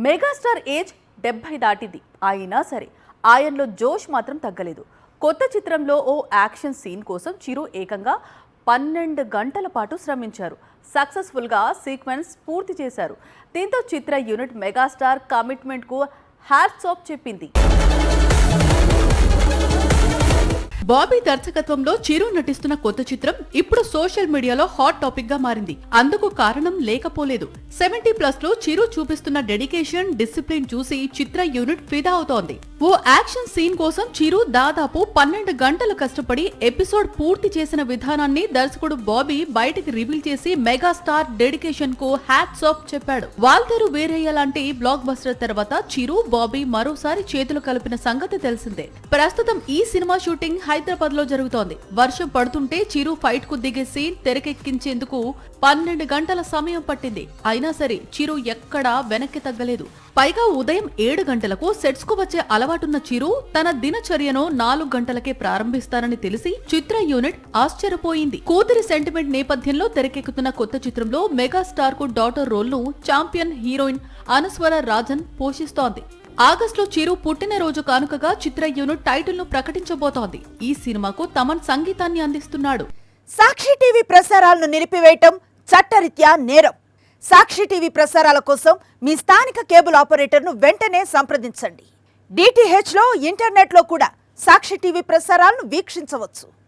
Megastar age 70 దాటింది. అయినా సరే ఆయనలో జోష్ మాత్రం తగ్గలేదు. కొత్త చిత్రంలో ఓ యాక్షన్ సీన్ కోసం చిరు ఏకంగా 12 గంటల పాటు శ్రమించారు. సక్సెస్ఫుల్గా సీక్వెన్స్ పూర్తి చేశారు. దీంతో చిత్ర యూనిట్ మెగాస్టార్ కమిట్మెంట్కు హ్యాట్స్ ఆఫ్ చెప్పింది. బాబీ దర్శకత్వంలో చిరు నటిస్తున్న కొత్త చిత్రం ఇప్పుడు సోషల్ మీడియాలో హాట్ టాపిక్ గా మారింది. అందుకు కారణం లేకపోలేదు. 70+ లో చిరు చూపిస్తున్న డెడికేషన్, డిసిప్లిన్ చూసి చిత్ర యూనిట్ ఫిదా అవుతోంది. ఓ యాక్షన్ సీన్ కోసం చిరు దాదాపు 12 గంటలు కష్టపడి ఎపిసోడ్ పూర్తి చేసిన విధానాన్ని దర్శకుడు బాబీ బయటికి రివీల్ చేసి మెగాస్టార్ డెడికేషన్ కు హ్యాట్స్ ఆఫ్ చెప్పాడు. వాల్తేరు వీరయ్య లాంటి బ్లాక్ బస్టర్ తర్వాత చిరు, బాబీ మరోసారి చేతులు కలిపిన సంగతి తెలిసిందే. ప్రస్తుతం ఈ సినిమా షూటింగ్ హైదరాబాద్ లో జరుగుతోంది. వర్షం పడుతుంటే చిరు ఫైట్ కు దిగే సీన్ తెరకెక్కించేందుకు 12 గంటల సమయం పట్టింది. అయినా సరే చిరు ఎక్కడా వెనక్కి తగ్గలేదు. పైగా ఉదయం 7 గంటలకు సెట్స్ కు వచ్చే అలవాటున్న చిరు తన దినచర్యను 4 గంటలకే ప్రారంభిస్తారని తెలిసి చిత్ర యూనిట్ ఆశ్చర్యపోయింది. కూతురి సెంటిమెంట్ నేపథ్యంలో తెరకెక్కుతున్న కొత్త చిత్రంలో మెగాస్టార్ కు డాటర్ రోల్ ను ఛాంపియన్ హీరోయిన్ అనస్వర రాజన్ పోషిస్తోంది. ఆగస్టులో చిరు పుట్టినరోజు కానుకగా చిత్ర యూనిట్ టైటిల్ ను ప్రకటించబోతోంది. ఈ సినిమాకు తమన్ సంగీతాన్ని అందిస్తున్నాడు. సాక్షి టీవీ ప్రసారాలను నిలిపివేయటం చట్టరీత్యా నేరం. సాక్షి టీవీ ప్రసారాల కోసం మీ స్థానిక కేబుల్ ఆపరేటర్ను వెంటనే సంప్రదించండి. DTH లో, ఇంటర్నెట్ లో కూడా సాక్షి టీవీ ప్రసారాలను వీక్షించవచ్చు.